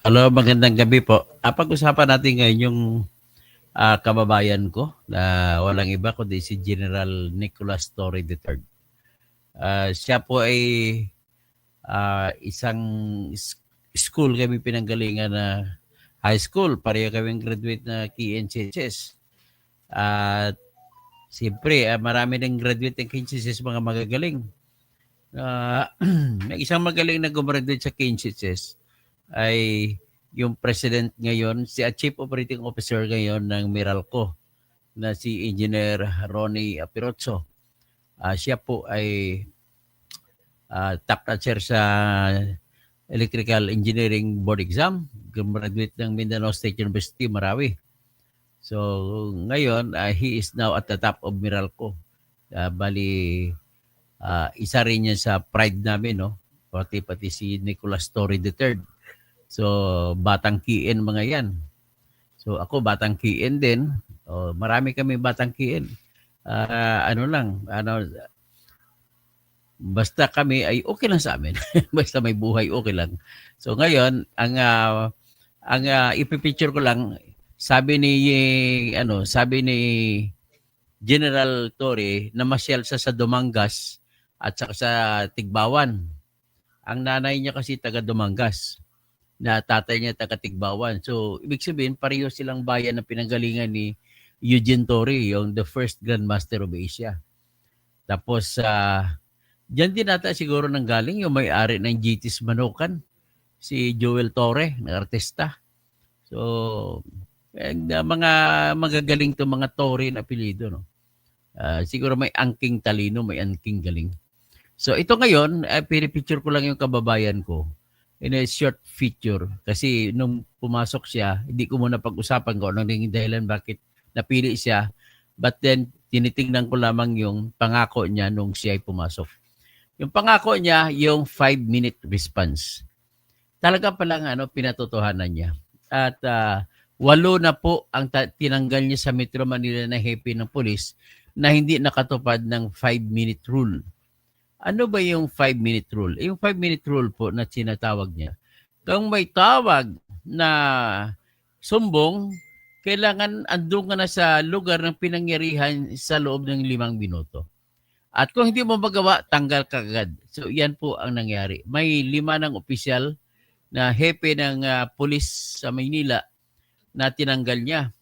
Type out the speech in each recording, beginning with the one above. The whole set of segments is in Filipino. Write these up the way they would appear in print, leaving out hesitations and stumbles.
Hello, magandang gabi po. Pag-usapan natin ngayon yung kababayan ko na walang iba kundi si General Nicolas Torre III. Siya po ay isang school kami pinanggalingan na high school. Pareho kaming graduate na KNCHS. At siyempre, marami ng graduate ng KNCHS mga magagaling. May isang magaling na gumraduate sa KNCHS ay yung president ngayon, si Chief Operating Officer ngayon ng Meralco na si Engineer Ronnie Apirotso. Siya po ay top notcher sa Electrical Engineering Board Exam. Graduate ng Mindanao State University, Marawi. So ngayon, he is now at the top of Meralco. Bali, isa rin yan sa pride namin, no? Pati si Nicolas Torre III. So, batang kiin mga yan. So, ako batang kiin din. Marami kami batang kiin. Basta kami ay okay lang sa amin. Basta may buhay, okay lang. So, ngayon, ang ipipicture ko lang, sabi ni General Torre na masyal sa Dumangas at saka sa Tigbawan. Ang nanay niya kasi taga Dumangas na tatay niya taga Tigbawan. So, ibig sabihin, pareho silang bayan na pinanggalingan ni Eugene Torre, yung the first Grandmaster of Asia. Tapos, diyan din nata siguro nanggaling yung may-ari ng GT's Manukan, si Joel Torre, na artista. So, mga magagaling to mga Torre na apelyido, no? Siguro may angking talino, may angking galing. So, ito ngayon, pinipicture ko lang yung kababayan ko in a short feature. Kasi nung pumasok siya, hindi ko muna pag-usapan ko anong naging dahilan bakit napili siya. But then, tinitingnan ko lamang yung pangako niya nung siya ay pumasok. Yung pangako niya, yung 5-minute response. Talaga palang pinatotohanan niya. At 8 na po ang tinanggal niya sa Metro Manila na hepe ng polis na hindi nakatupad ng 5-minute rule. Ano ba yung 5-minute rule? Yung 5-minute rule po na sinatawag niya, kung may tawag na sumbong, kailangan andun ka na sa lugar ng pinangyarihan sa loob ng 5 minuto. At kung hindi mo magawa, tanggal ka agad. So yan po ang nangyari. May 5 ng opisyal na hepe ng pulis sa Maynila na tinanggal niya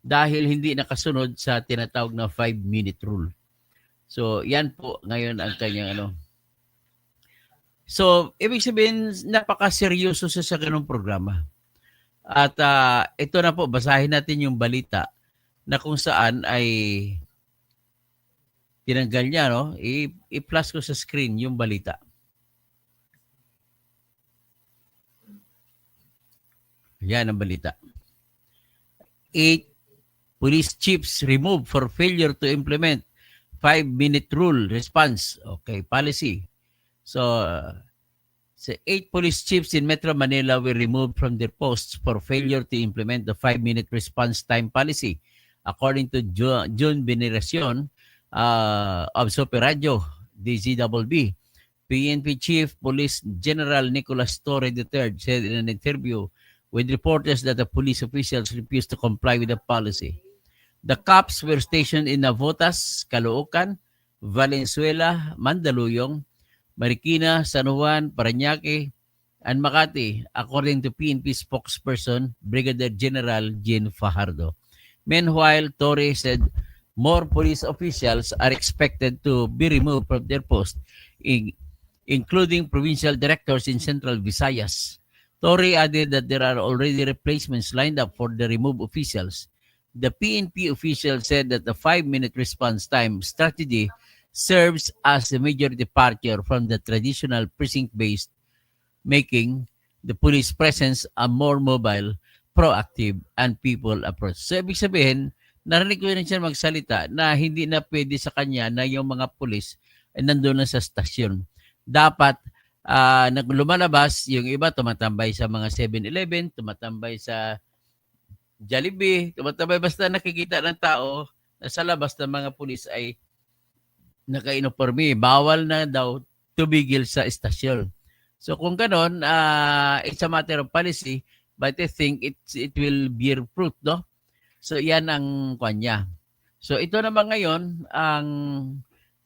dahil hindi nakasunod sa tinatawag na 5-minute rule. So, yan po ngayon ang kanyang So, ibig sabihin, napaka-seryoso sa ganung programa. At ito na po, basahin natin yung balita na kung saan ay tinanggal niya, no? I-plus ko sa screen yung balita. Yan ang balita. 8 police chiefs removed for failure to implement 5-minute rule response. Okay, policy. So, 8 police chiefs in Metro Manila were removed from their posts for failure to implement the 5-minute response time policy. According to June Veneracion of Superadio, DZBB, PNP Chief Police General Nicolas Torre III said in an interview with reporters that the police officials refused to comply with the policy. The cops were stationed in Navotas, Caloocan, Valenzuela, Mandaluyong, Marikina, San Juan, Parañaque, and Makati, according to PNP spokesperson Brigadier General Jean Fajardo. Meanwhile, Torre said more police officials are expected to be removed from their post, including provincial directors in Central Visayas. Torre added that there are already replacements lined up for the removed officials. The PNP official said that the 5-minute response time strategy serves as a major departure from the traditional precinct-based, making the police presence a more mobile, proactive, and people approach. So, ibig sabihin, narinig ko rin siya magsalita na hindi na pwede sa kanya na yung mga pulis ay nandun na sa stasyon. Dapat, lumalabas, yung iba tumatambay sa mga 7-Eleven, tumatambay sa Jollibee, tumatambay basta nakikita ng tao na sa labas ng mga pulis ay naka-uniforme. Bawal na daw tumigil sa estasyon. So kung ganon, it's a matter of policy, but I think it will bear fruit, no? So yan ang kanya. So ito naman ngayon, ang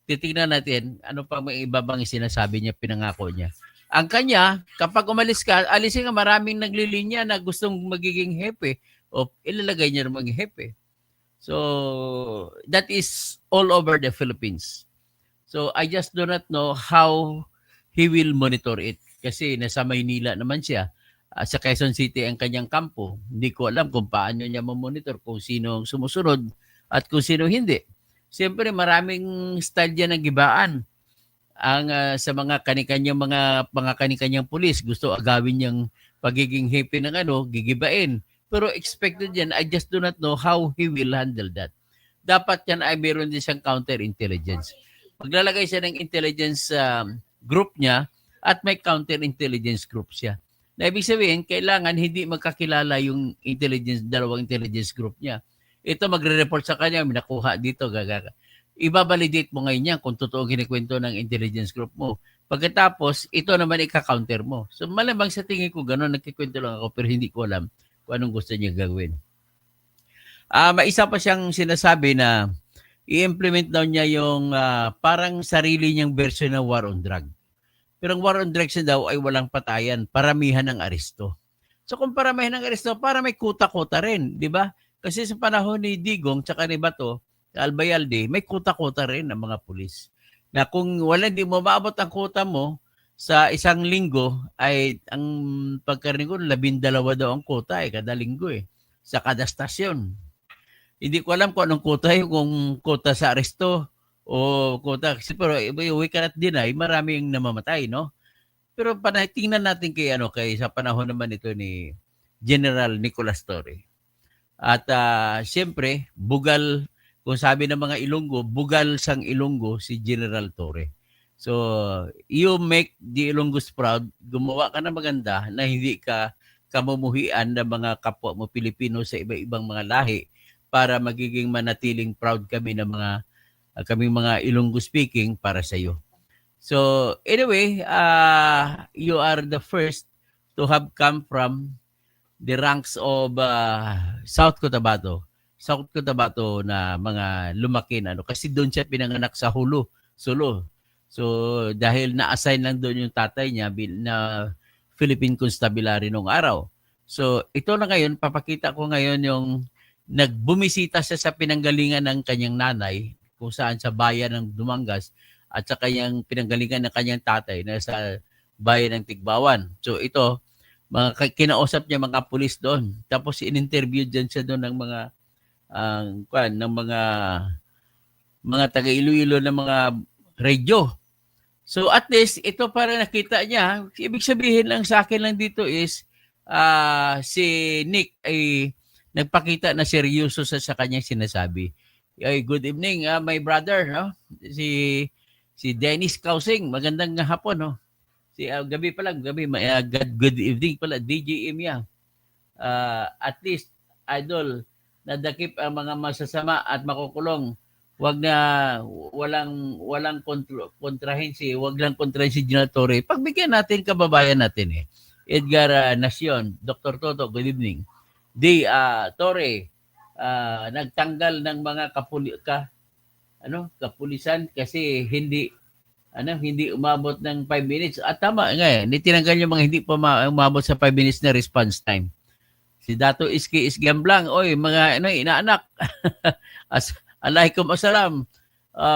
titingnan natin, ano pa may iba bang sinasabi niya, pinangako niya. Ang kanya, kapag umalis ka, alisin nga maraming naglilinya na gustong magiging hepe o ilalagay niya namang hepe. So that is all over the Philippines. So I just do not know how he will monitor it. Kasi nasa Maynila naman siya. Sa Quezon City ang kanyang kampo. Hindi ko alam kung paano niya mamonitor kung sino sumusunod at kung sino hindi. Siyempre maraming style dyan ng gibaan. Ang sa mga kanikanyang mga kanikanyang pulis, gusto agawin niyang pagiging hepe ng gigibain. Pero expected yan, I just do not know how he will handle that. Dapat yan ay meron din siyang counterintelligence. Maglalagay siya ng intelligence group niya at may counterintelligence group siya. Na ibig sabihin, kailangan hindi magkakilala yung dalawang intelligence group niya. Ito magre-report sa kanya, may nakuha dito, gagaga. Ibabalidate mo ngayon yan kung totoo kinikwento ng intelligence group mo. Pagkatapos, ito naman ika-counter mo. So malamang sa tingin ko gano'n, nagkikwento lang ako pero hindi ko alam kung anong gusto niya gagawin. May isa pa siyang sinasabi na i-implement daw niya yung parang sarili niyang version ng war on drug. Pero ang war on drugs na daw ay walang patayan, paramihan ng aresto. So kung paramihan ng aresto, para may kuta-kuta rin, di ba? Kasi sa panahon ni Digong tsaka ni Bato, Albayalde, may kuta-kuta rin ng mga pulis. Na kung di mo maabot ang kuta mo sa isang linggo, ay ang pagkarinig ko, 12 daw ang kuta kada linggo sa kada stasyon. Hindi ko alam kung anong kuta kung kuta sa aresto o kuta. Pero we cannot deny, maraming namamatay, no? Pero tingnan natin kay sa panahon naman ito ni General Nicolas Torre. At siyempre, bugal, kung sabi ng mga Ilonggo, bugal sang Ilonggo si General Torre. So, you make the Ilonggos proud, gumawa ka na maganda na hindi ka kamumuhian ng mga kapwa mo Pilipino sa iba-ibang mga lahi para magiging manatiling proud kami ng kaming mga Ilonggo speaking para sa iyo. So, anyway, you are the first to have come from the ranks of South Cotabato. South Cotabato na mga lumaki na kasi doon siya pinanganak sa Sulu. So, dahil na-assign lang doon yung tatay niya na Philippine Constabulary nung araw. So, ito na ngayon, papakita ko ngayon yung nagbumisita siya sa pinanggalingan ng kanyang nanay kung saan sa bayan ng Dumangas at sa kanyang pinanggalingan ng kanyang tatay na sa bayan ng Tigbawan. So ito, kinausap niya mga pulis doon. Tapos in-interview dyan siya doon ng mga taga Iloilo ng mga radio. So at least ito para nakita niya, ibig sabihin lang sa akin lang dito is si Nick ay nagpakita na seryoso sa kanyang sinasabi. Ay, good evening, my brother, no? Si Dennis Kausing, magandang hapon, no? Gabi pa lang, good evening pala, DJ Imya. At least, idol, nadakip ang mga masasama at makukulong. Walang kontrahin wag lang kontrahin si General Torre. Pagbigyan natin kababayan natin Edgar Nacion, Dr. Toto, good evening. Torre, nagtanggal ng mga kapulisan kasi hindi umabot ng 5 minutes. At tama nga tinanggal yung mga hindi pa umabot sa 5 minutes na response time. Si Dato Iski Gamblang, oy mga inaanak. Alaikum assalam.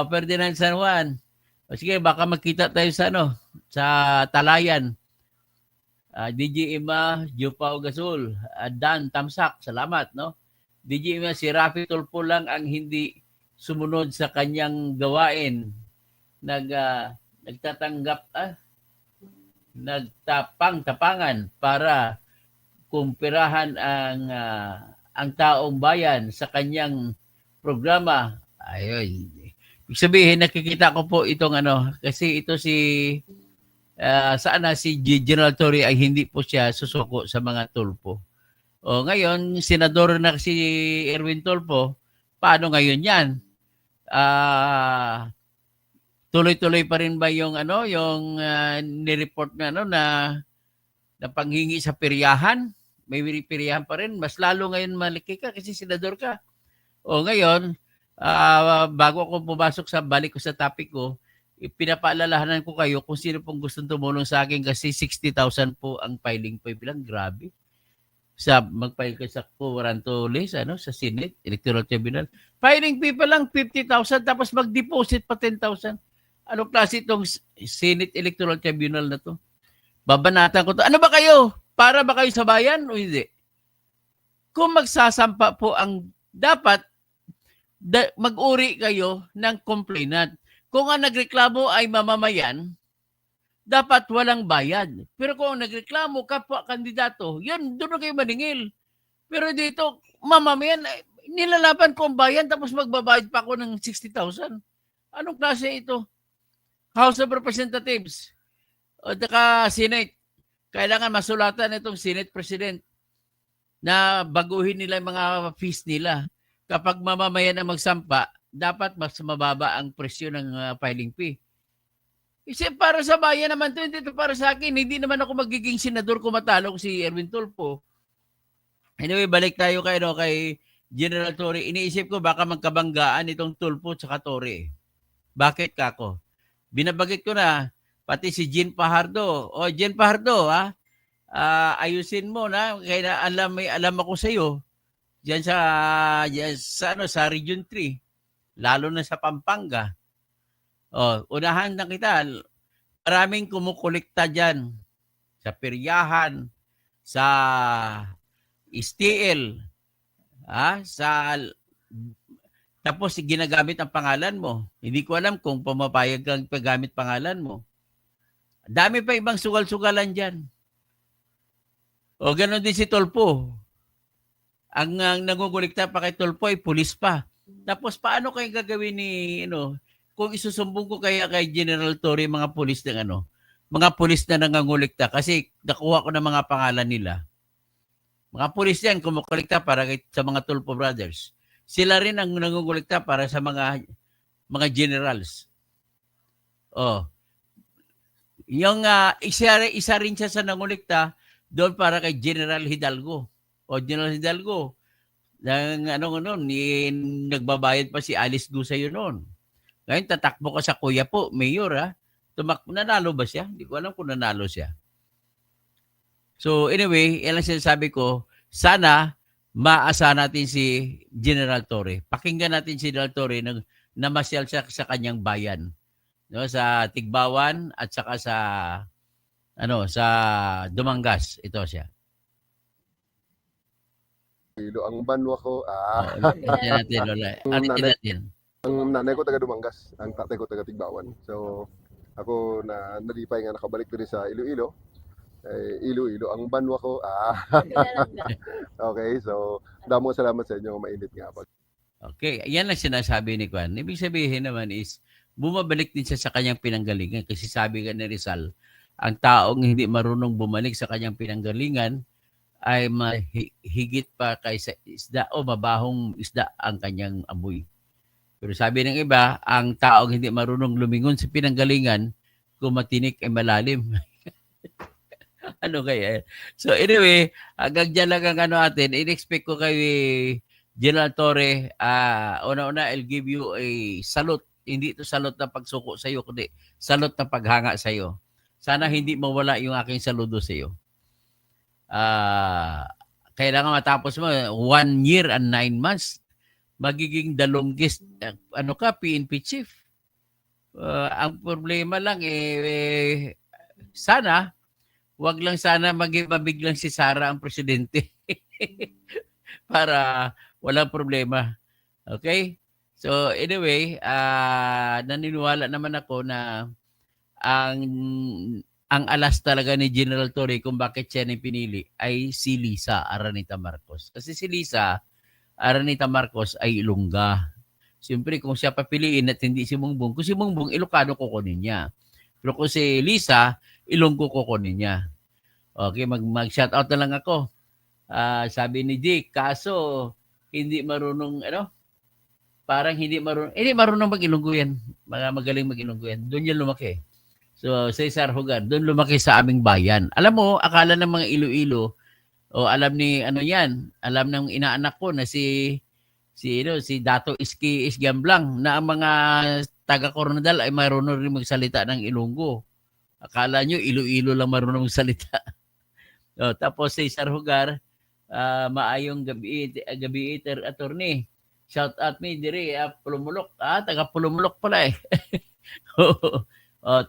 Ferdinand San Juan. Sige, baka magkita tayo sa Talayan. DJ Ima, Jupao Gasol, Dan Tamsak, salamat, no? DJ Ima, si Rafi Tulpo lang ang hindi sumunod sa kanyang gawain. Nagtapangan para kumpirahan ang taong bayan sa kanyang programa. Ayun. Ibig sabihin, nakikita ko po itong kasi ito si General Torre ay hindi po siya susuko sa mga tulpo. O ngayon, senador na si Erwin Tulpo, paano ngayon yan? tuloy-tuloy pa rin ba yung yung ni-report na na panghingi sa peryahan? May peryahan pa rin. Mas lalo ngayon malaki ka kasi senador ka. O ngayon, bago ako pumasok balik ko sa topic ko, pinapaalalahanan ko kayo kung sino pong gustong tumulong sa akin kasi 60,000 po ang filing fee bilang. Grabe. Mag-file ka sa Qurantoles, sa Senate, Electoral Tribunal. Filing fee pa lang 50,000 tapos mag-deposit pa 10,000. Anong klase itong Senate Electoral Tribunal na to? Babanatan ko to. Ano ba kayo? Para ba kayo sa bayan o hindi? Kung magsasampa po dapat mag-uri kayo ng complainant. Kung ang nagreklamo ay mamamayan, dapat walang bayad. Pero kung nagreklamo kapwa kandidato, yun, doon na kayo maningil. Pero dito, mamamayan, nilalaban ko ang bayan tapos magbabayad pa ako ng 60,000. Anong klase ito? House of Representatives o Senate, kailangan masulatan itong Senate President na baguhin nila yung mga fees nila. Kapag mamamayan ang magsampa, dapat mas mababa ang presyo ng filing fee. Kasi para sa bayan naman ito, hindi ito para sa akin. Hindi naman ako magiging senador kung matalo ko si Erwin Tulfo. Anyway, balik tayo kay General Torre. Iniisip ko baka magkabanggaan itong Tulfo at saka Torre. Bakit kako? Binabagit ko na, pati si Jean Fajardo. O Jean Fajardo, ayusin mo na. Kaya alam ako sa iyo. Diyan sa Region 3, lalo na sa Pampanga. Unahan na kita. Maraming kumukolekta diyan sa peryahan, sa STL, tapos ginagamit ang pangalan mo. Hindi ko alam kung pumapayag kang paggamit pangalan mo. Dami pa ibang sugal-sugalan diyan. O ganoon din si Tulfo. Ang nangungulikta pa kay Tulfo ay pulis pa. Tapos paano kayo gagawin kung isusumbong ko kaya kay General Torre mga pulis mga pulis na nangungulikta kasi nakuha ko ng mga pangalan nila. Mga pulis yan kumukulikta para sa mga Tulfo brothers. Sila rin ang nangungulikta para sa mga generals. Yung isa rin siya sa nangungulikta doon para kay General Hidalgo. General Hidalgo, nagbabayad pa si Alice Gu sa'yo noon. Ngayon, tatakbo ka sa Kuya po, Mayor, nanalo ba siya? Hindi ko alam kung nanalo siya. So, anyway, yan ang sinasabi ko, sana maasa natin si General Torre. Pakinggan natin si General Torre na namasyal siya sa kanyang bayan. Sa Tigbawan at saka sa Dumangas. Ito siya. Ang banwa ko, natin. Ang nanay ko taga Dumangas, ang tatay ko taga Tigbawan. So, ako nalipay nga nakabalik diri sa Iloilo. Iloilo, ang banwa ko, Okay, so, damo salamat sa inyo, mainit nga. Okay, yan ang sinasabi ni Juan. Ibig sabihin naman is, bumabalik din siya sa kanyang pinanggalingan. Kasi sabi nga ni Rizal, ang taong hindi marunong bumalik sa kanyang pinanggalingan, ay mahigit pa kaysa isda o mabahong isda ang kanyang amoy. Pero sabi ng iba, ang taong hindi marunong lumingon sa pinanggalingan, kung matinik ay malalim. Ano kaya? So anyway, hanggang dyan lang ang atin. In-expect ko kay General Torre, una-una, I'll give you a salute. Hindi ito salute na pagsuko sa iyo, kundi salute na paghanga sa iyo. Sana hindi mawala yung aking saludo sa iyo. Kailangan matapos mo 1 year and 9 months, magiging the longest PNP chief. Ang problema lang sana wag lang sana mabiglang si Sara ang presidente para walang problema. Okay? So anyway, naniniwala naman ako na ang alas talaga ni General Torre kung bakit siya pinili ay si Lisa Araneta Marcos. Kasi si Lisa Araneta Marcos ay Ilongga. Siyempre kung siya papiliin at hindi si Bongbong, kung si Bongbong, Ilocano kukunin niya. Pero kung si Lisa, Ilonggo kukunin niya. Okay, mag-shoutout na lang ako. Sabi ni Dick, kaso hindi marunong parang hindi marunong mag-Ilonggo yan. Mga magaling mag-Ilonggo yan. Doon yan lumaki. So, Cesar Hugar, doon lumaki sa aming bayan. Alam mo, akala ng mga Iloilo, o alam ni ano yan, alam ng inaanak ko na si Dato Iski Isgamblang na ang mga taga Coronadal ay marunong rin magsalita ng Ilonggo. Akala nyo, Iloilo lang marunong magsalita. Tapos Cesar Hugar, maayong gabi attorney. Shout out me diri Pulumulok. Taga Pulumulok pala eh.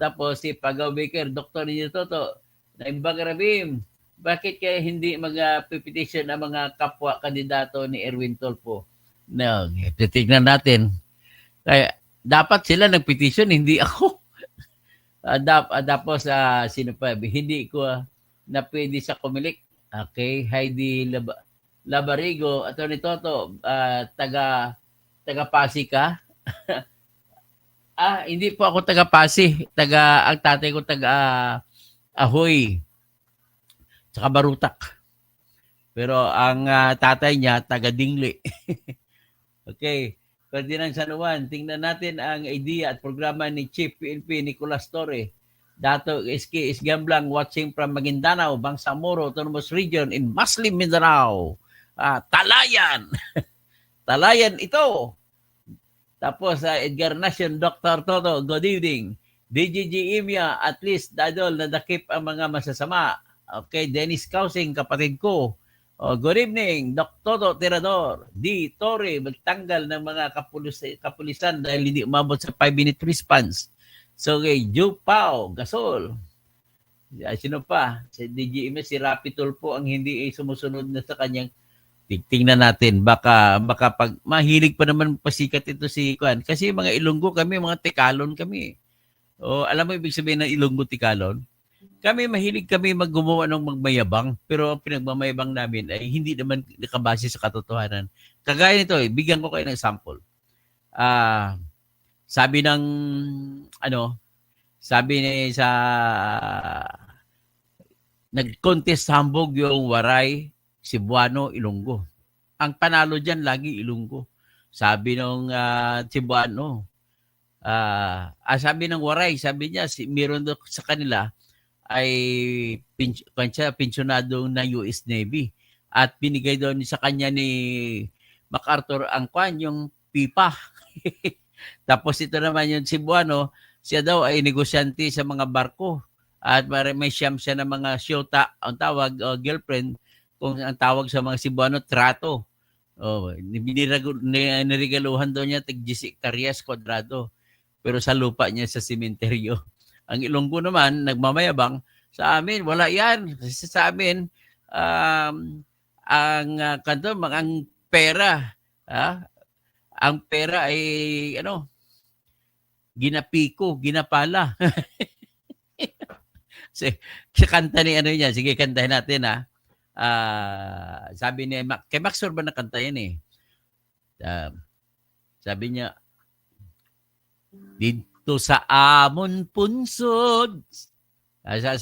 Tapos si Pagaw Baker, Dr. Ninyo Toto, Naimbang Rabim, bakit kaya hindi mag-petition ang mga kapwa kandidato ni Erwin Tolpo? No, titignan natin. Kaya dapat sila nag-petition, hindi ako. Tapos sino pa? Hindi ko na pwede sa Comelec. Okay, Heidi Labarigo, Atty. Toto, taga Pasig ka? Hindi po ako taga Pasig. Ang tatay ko taga Ahoy. Tsaka Barutak. Pero ang tatay niya taga Dingli. Okay. Ferdinand San Juan, tingnan natin ang idea at programa ni Chief PNP Nicolas Torre. Dato SK Isgamblang watching from Maguindanao, Bangsamoro, Autonomous Region in Muslim Mindanao. Talayan. Talayan ito. Tapos Edgar Nation, Dr. Toto, good evening. DGG Imya, at least dadol nadakip ang mga masasama. Okay, Dennis Kausing, kapatid ko. Good evening, Dr. Toto Tirador. D. Torre, magtanggal ng mga kapulisan dahil hindi umabot sa 5-minute response. So, okay, Joe Pao, Gasol. Sino pa? Si DGM, si Rapi Tulpo ang hindi sumusunod na sa kanyang. Tingnan natin. Baka pag mahilig pa naman pasikat ito si Kuan. Kasi mga Ilonggo kami, mga Tikalon kami. Alam mo ibig sabihin ng Ilonggo Tikalon? Kami mahilig kami maggumawa ng magmayabang, pero ang pinagmamayabang namin ay hindi naman nakabase sa katotohanan. Kagaya nito, bigyan ko kayo ng sample. Sabi sa nag-contest hambog yung Waray, Cebuano, Ilonggo. Ang panalo diyan lagi Ilonggo. Sabi nung Cebuano, sabi ng Waray, sabi niya meron sa kanila ay pensyonado ng US Navy at binigay doon sa kanya ni MacArthur ang yung pipa. Tapos ito naman yung Cebuano, siya daw ay negosyante sa mga barko at may siyam siya ng mga syota, ang tawag girlfriend, kung ang tawag sa mga Cebuano trato. Niregaluhan daw niya tig-16 hektaryas kwadrado pero sa lupa niya sa sementeryo. Ang Ilonggo naman, nagmamayabang, sa amin, wala yan. Kasi sa amin, ang pera, ang pera ay, ginapiko, ginapala. Sa kanta ni niya, sige, kantahin natin, sabi ni, kay Max Orban na kanta yan eh. Sabi niya, dito sa amon punsod sa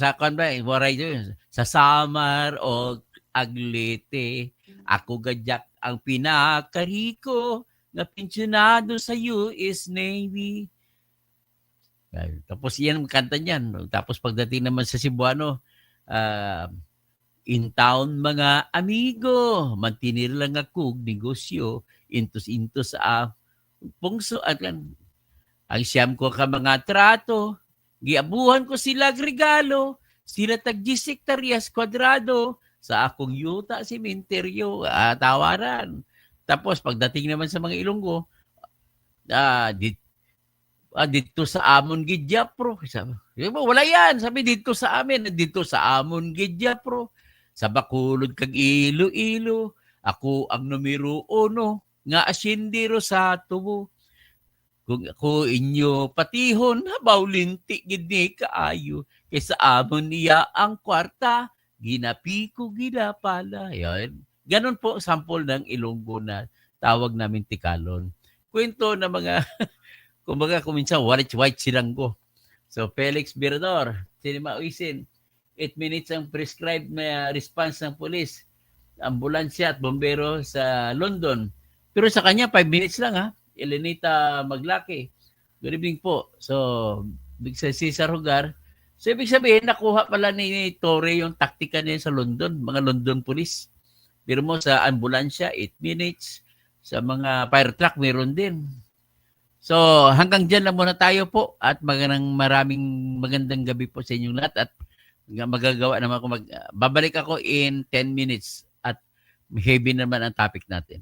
Samar o Aglete ako gadyak ang pinakariko na pensyonado sa US Navy. Tapos yan ang kanta niyan. Tapos pagdating naman sa Cebuano, in town mga amigo, mantinir lang ako negosyo intos pungso at ang siyam ko ka mga trato, giabuhan ko sila regalo, sila tag-16 hektaryas kwadrado, sa akong yuta sementeryo, tawaran. Tapos pagdating naman sa mga Ilonggo, dito sa Amon Gidyapro. Wala yan, sabi dito sa amin, dito sa Amon Gidyapro. Sa Bacolod kag Iloilo, ako ang numero 1 nga asyendero sa tubo. Kung ako inyo patihon, habaw linti gini kaayo. Kaysa amon niya ang kwarta, ginapi ko ginapala. Yan. Ganon po sample ng Ilonggo na tawag namin Tikalon. Kwento na mga, kumbaga kuminsan white silanggo. So Felix Birador, Cinema Uisin, 8 minutes ang prescribed na response ng pulis, ambulansya at bombero sa London. Pero sa kanya, 5 minutes lang Elenita Maglaki. Good evening po. So, Big Cesar Hugar. So, ibig sabihin, nakuha pala ni Torre yung taktika niya sa London, mga London police. Pero mo sa ambulansya, 8 minutes. Sa mga fire truck, meron din. So, hanggang dyan lang muna tayo po at maraming magandang gabi po sa inyong lahat at magagawa naman ako babalik ako in 10 minutes at heavy naman ang topic natin.